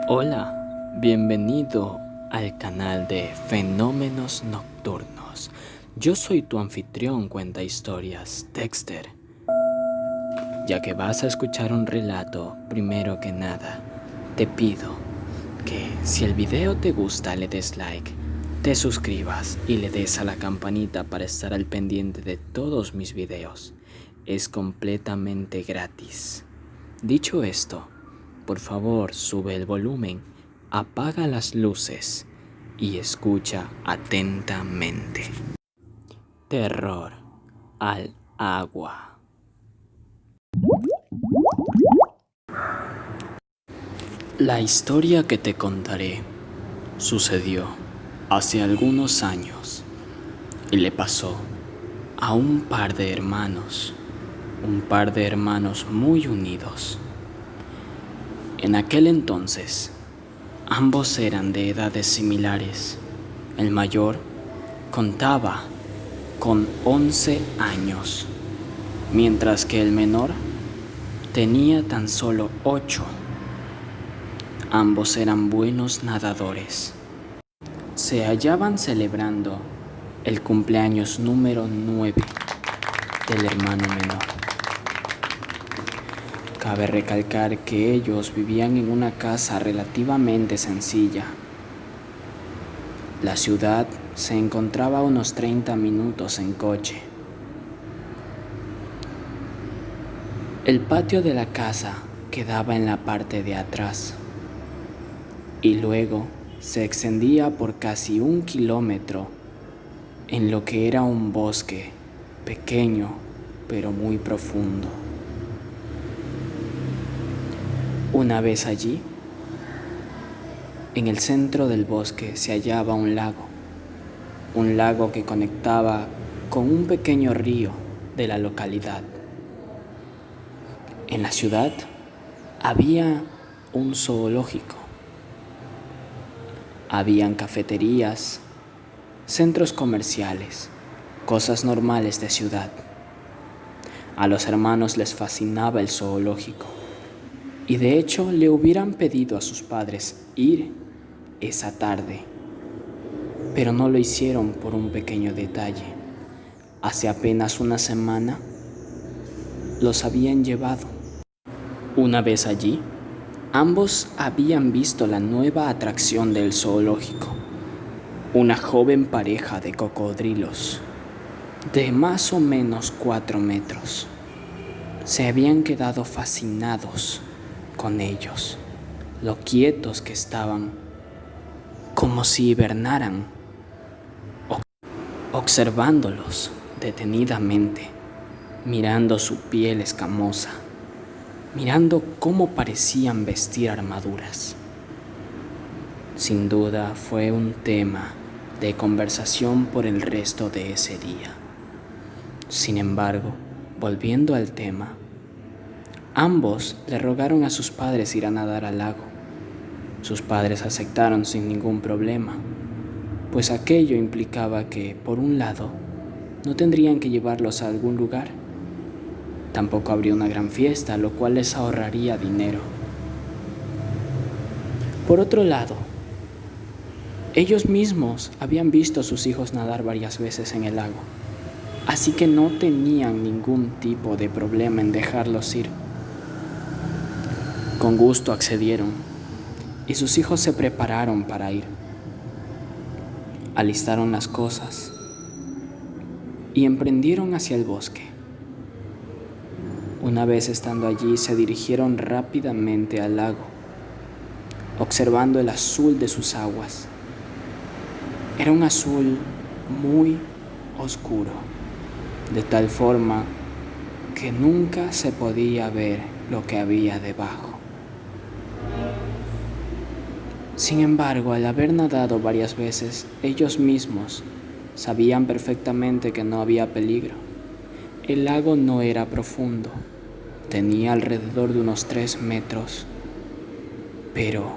Hola, bienvenido al canal de Fenómenos Nocturnos. Yo soy tu anfitrión cuenta historias, Dexter. Ya que vas a escuchar un relato, primero que nada, te pido que si el video te gusta le des like, te suscribas y le des a la campanita para estar al pendiente de todos mis videos. Es completamente gratis. Dicho esto, por favor sube el volumen, apaga las luces y escucha atentamente. Terror al agua. La historia que te contaré sucedió hace algunos años y le pasó a un par de hermanos muy unidos. En aquel entonces, ambos eran de edades similares. El mayor contaba con 11 años, mientras que el menor tenía tan solo 8. Ambos eran buenos nadadores. Se hallaban celebrando el cumpleaños número 9 del hermano menor. Cabe recalcar que ellos vivían en una casa relativamente sencilla. La ciudad se encontraba a unos 30 minutos en coche. El patio de la casa quedaba en la parte de atrás y luego se extendía por casi 1 kilómetro en lo que era un bosque pequeño pero muy profundo. Una vez allí, en el centro del bosque se hallaba un lago que conectaba con un pequeño río de la localidad. En la ciudad había un zoológico, habían cafeterías, centros comerciales, cosas normales de ciudad. A los hermanos les fascinaba el zoológico. Y de hecho le hubieran pedido a sus padres ir esa tarde, pero no lo hicieron por un pequeño detalle. Hace apenas una semana los habían llevado. Una vez allí, ambos habían visto la nueva atracción del zoológico, una joven pareja de cocodrilos de más o menos 4 metros. Se habían quedado fascinados con ellos, lo quietos que estaban, como si hibernaran, observándolos detenidamente, mirando su piel escamosa, mirando cómo parecían vestir armaduras. Sin duda fue un tema de conversación por el resto de ese día. Sin embargo, volviendo al tema, ambos le rogaron a sus padres ir a nadar al lago. Sus padres aceptaron sin ningún problema, pues aquello implicaba que, por un lado, no tendrían que llevarlos a algún lugar. Tampoco habría una gran fiesta, lo cual les ahorraría dinero. Por otro lado, ellos mismos habían visto a sus hijos nadar varias veces en el lago, así que no tenían ningún tipo de problema en dejarlos ir. Con gusto accedieron y sus hijos se prepararon para ir. Alistaron las cosas y emprendieron hacia el bosque. Una vez estando allí, se dirigieron rápidamente al lago, observando el azul de sus aguas. Era un azul muy oscuro, de tal forma que nunca se podía ver lo que había debajo. Sin embargo, al haber nadado varias veces, ellos mismos sabían perfectamente que no había peligro. El lago no era profundo, tenía alrededor de unos 3 metros, pero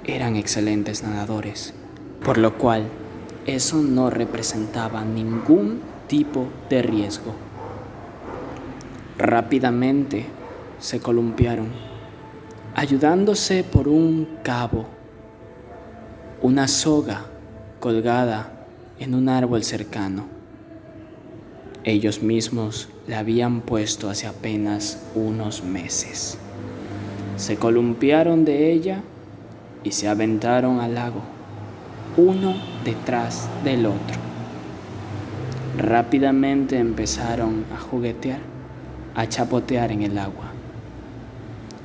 eran excelentes nadadores, por lo cual eso no representaba ningún tipo de riesgo. Rápidamente se columpiaron ayudándose por un cabo, una soga colgada en un árbol cercano. Ellos mismos la habían puesto hace apenas unos meses. Se columpiaron de ella y se aventaron al lago, uno detrás del otro. Rápidamente empezaron a juguetear, a chapotear en el agua.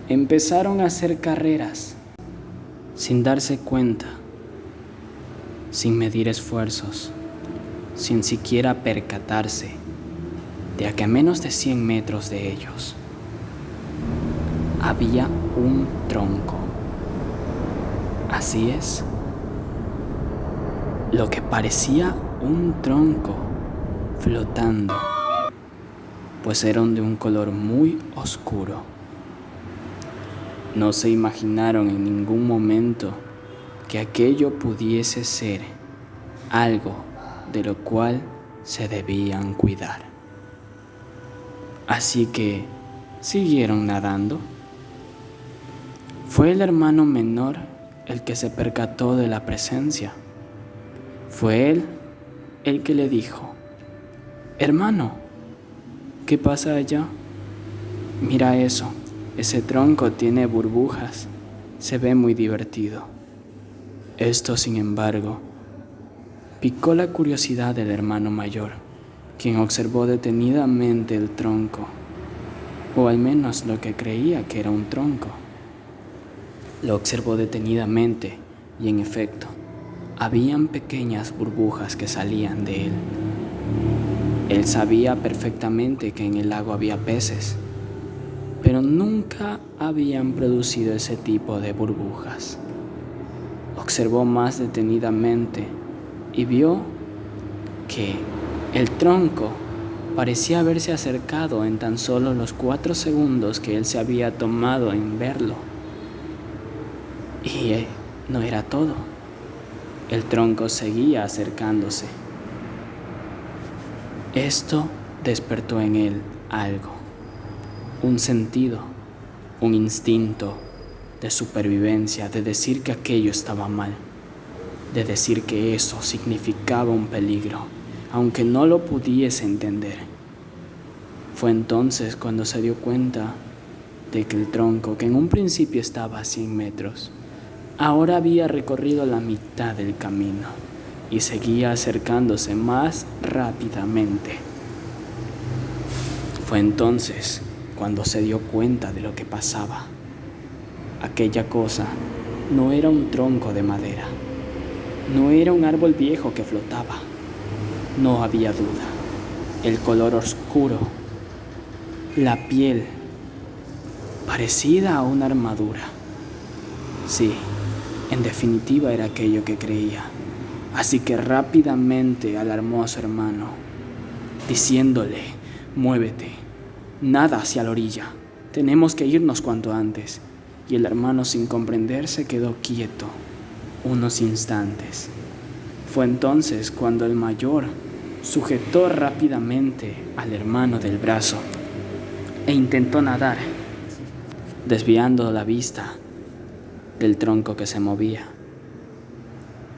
Empezaron a hacer carreras, sin darse cuenta, sin medir esfuerzos, sin siquiera percatarse de que a menos de 100 metros de ellos había un tronco. Así es, lo que parecía un tronco flotando, pues eran de un color muy oscuro. No se imaginaron en ningún momento que aquello pudiese ser algo de lo cual se debían cuidar. Así que siguieron nadando. Fue el hermano menor el que se percató de la presencia. Fue él el que le dijo: «Hermano, ¿qué pasa allá? Mira eso, ese tronco tiene burbujas, se ve muy divertido». Esto, sin embargo, picó la curiosidad del hermano mayor, quien observó detenidamente el tronco, o al menos lo que creía que era un tronco. Lo observó detenidamente y, en efecto, habían pequeñas burbujas que salían de él. Él sabía perfectamente que en el lago había peces, pero nunca habían producido ese tipo de burbujas. Observó más detenidamente y vio que el tronco parecía haberse acercado en tan solo los 4 segundos que él se había tomado en verlo. Y no era todo. El tronco seguía acercándose. Esto despertó en él algo, un sentido, un instinto de supervivencia, de decir que aquello estaba mal, de decir que eso significaba un peligro, aunque no lo pudiese entender. Fue entonces cuando se dio cuenta de que el tronco, que en un principio estaba a 100 metros, ahora había recorrido la mitad del camino y seguía acercándose más rápidamente. Fue entonces cuando se dio cuenta de lo que pasaba. Aquella cosa no era un tronco de madera, no era un árbol viejo que flotaba. No había duda. El color oscuro, la piel parecida a una armadura. Sí, en definitiva era aquello que creía. Así que rápidamente alarmó a su hermano, diciéndole: «Muévete, nada hacia la orilla, tenemos que irnos cuanto antes». Y el hermano, sin comprender, se quedó quieto unos instantes. Fue entonces cuando el mayor sujetó rápidamente al hermano del brazo e intentó nadar, desviando la vista del tronco que se movía.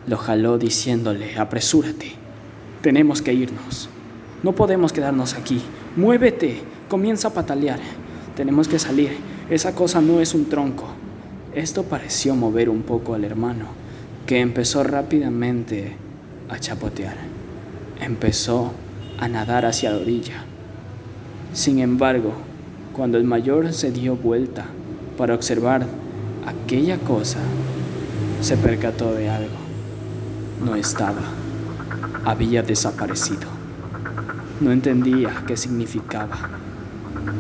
Lo jaló diciéndole: «Apresúrate, tenemos que irnos, no podemos quedarnos aquí, muévete, comienza a patalear, tenemos que salir, esa cosa no es un tronco». Esto pareció mover un poco al hermano, que empezó rápidamente a chapotear, empezó a nadar hacia la orilla. Sin embargo, cuando el mayor se dio vuelta para observar aquella cosa, se percató de algo. No estaba, había desaparecido. No entendía qué significaba.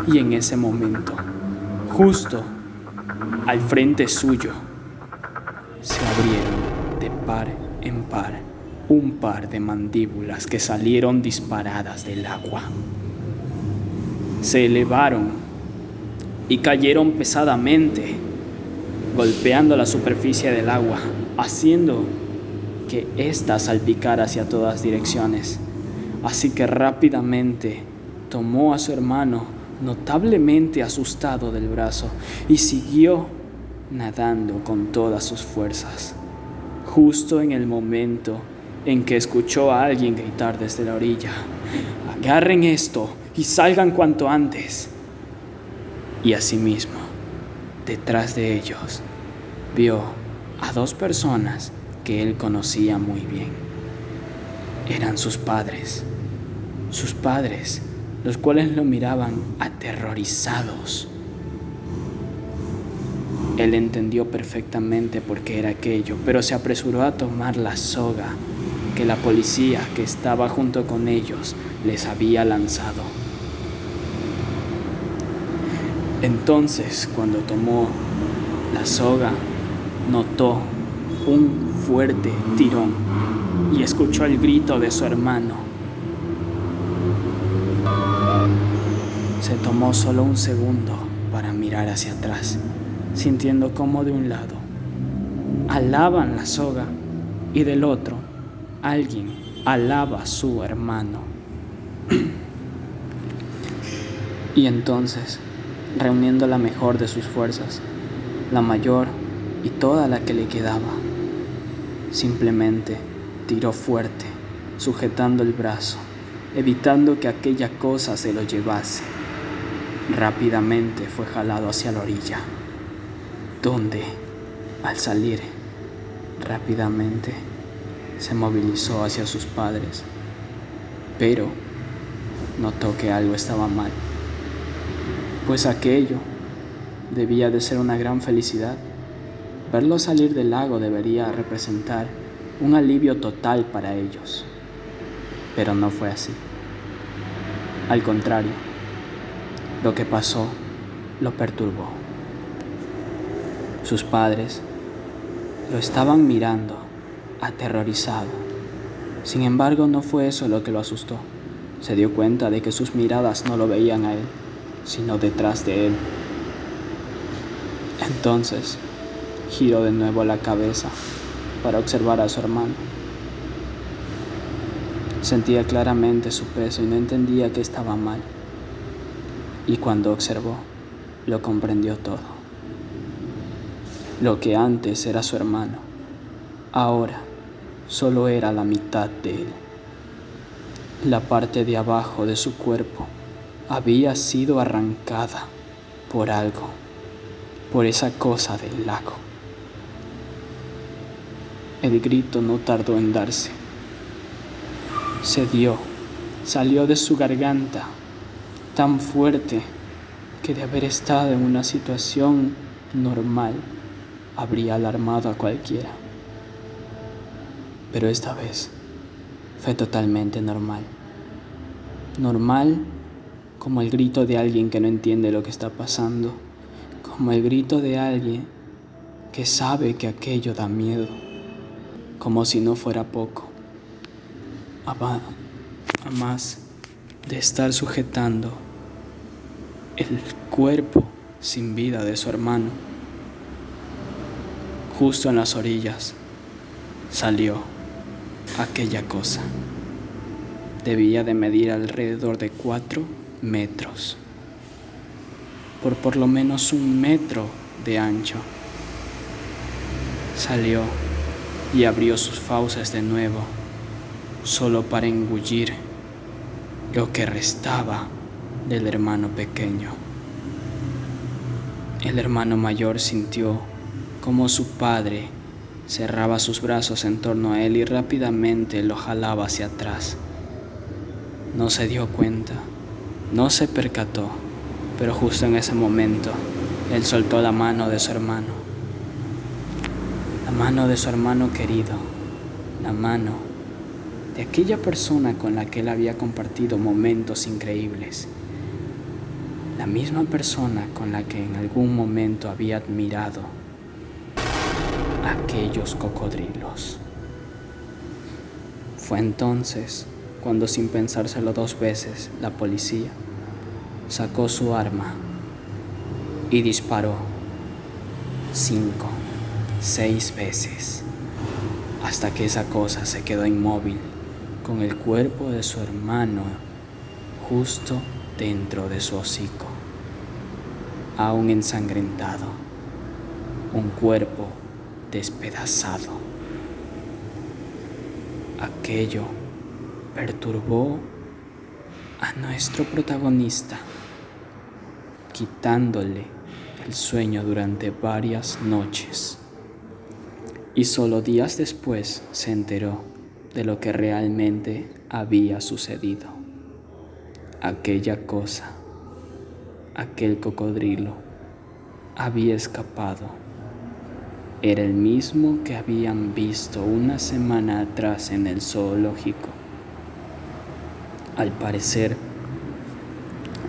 Y en ese momento, justo al frente suyo, se abrieron de par en par un par de mandíbulas que salieron disparadas del agua. Se elevaron y cayeron pesadamente, golpeando la superficie del agua, haciendo que ésta salpicara hacia todas direcciones. Así que rápidamente tomó a su hermano, notablemente asustado, del brazo y siguió nadando con todas sus fuerzas, justo en el momento en que escuchó a alguien gritar desde la orilla: «¡Agarren esto y salgan cuanto antes!». Y asimismo, detrás de ellos, vio a dos personas que él conocía muy bien. Eran sus padres, los cuales lo miraban aterrorizados. Él entendió perfectamente por qué era aquello, pero se apresuró a tomar la soga que la policía que estaba junto con ellos les había lanzado. Entonces, cuando tomó la soga, notó un fuerte tirón y escuchó el grito de su hermano. Se tomó solo un segundo para mirar hacia atrás, sintiendo cómo de un lado alaban la soga y del otro alguien alaba a su hermano. Y entonces, reuniendo la mejor de sus fuerzas, la mayor y toda la que le quedaba, simplemente tiró fuerte, sujetando el brazo, evitando que aquella cosa se lo llevase. Rápidamente fue jalado hacia la orilla, donde, al salir, rápidamente se movilizó hacia sus padres, pero notó que algo estaba mal, pues aquello debía de ser una gran felicidad. Verlo salir del lago debería representar un alivio total para ellos, pero no fue así. Al contrario, lo que pasó lo perturbó. Sus padres lo estaban mirando, aterrorizado. Sin embargo, no fue eso lo que lo asustó. Se dio cuenta de que sus miradas no lo veían a él, sino detrás de él. Entonces, giró de nuevo la cabeza para observar a su hermano. Sentía claramente su peso y no entendía que estaba mal. Y cuando observó, lo comprendió todo. Lo que antes era su hermano, ahora solo era la mitad de él. La parte de abajo de su cuerpo había sido arrancada por algo, por esa cosa del lago. El grito no tardó en darse. Se dio, salió de su garganta tan fuerte que de haber estado en una situación normal habría alarmado a cualquiera. Pero esta vez fue totalmente normal. Normal como el grito de alguien que no entiende lo que está pasando, como el grito de alguien que sabe que aquello da miedo, como si no fuera poco. A más de estar sujetando el cuerpo sin vida de su hermano, justo en las orillas salió aquella cosa. Debía de medir alrededor de 4 metros, por lo menos 1 metro de ancho. Salió y abrió sus fauces de nuevo, solo para engullir lo que restaba del hermano pequeño. El hermano mayor sintió como su padre cerraba sus brazos en torno a él y rápidamente lo jalaba hacia atrás. No se dio cuenta, no se percató, pero justo en ese momento él soltó la mano de su hermano. La mano de su hermano querido, la mano de aquella persona con la que él había compartido momentos increíbles, la misma persona con la que en algún momento había admirado aquellos cocodrilos. Fue entonces cuando, sin pensárselo 2 veces, la policía sacó su arma y disparó 5, 6 veces hasta que esa cosa se quedó inmóvil con el cuerpo de su hermano justo dentro de su hocico, aún ensangrentado. un cuerpo despedazado. Aquello perturbó a nuestro protagonista, quitándole el sueño durante varias noches. Y solo días después se enteró de lo que realmente había sucedido. Aquella cosa, aquel cocodrilo, había escapado. Era el mismo que habían visto una semana atrás en el zoológico. Al parecer,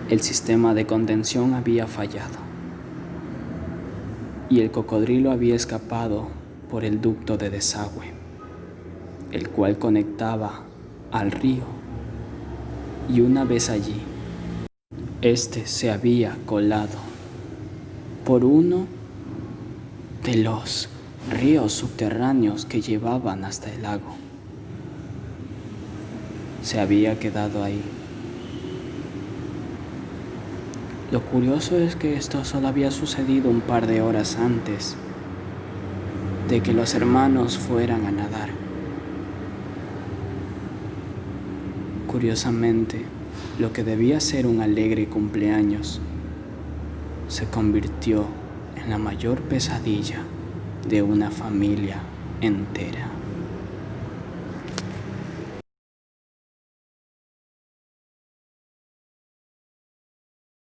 el sistema de contención había fallado y el cocodrilo había escapado por el ducto de desagüe, el cual conectaba al río. Y una vez allí, este se había colado por uno de los ríos subterráneos que llevaban hasta el lago. Se había quedado ahí. Lo curioso es que esto solo había sucedido un par de horas antes de que los hermanos fueran a nadar. Curiosamente, lo que debía ser un alegre cumpleaños se convirtió en la mayor pesadilla de una familia entera.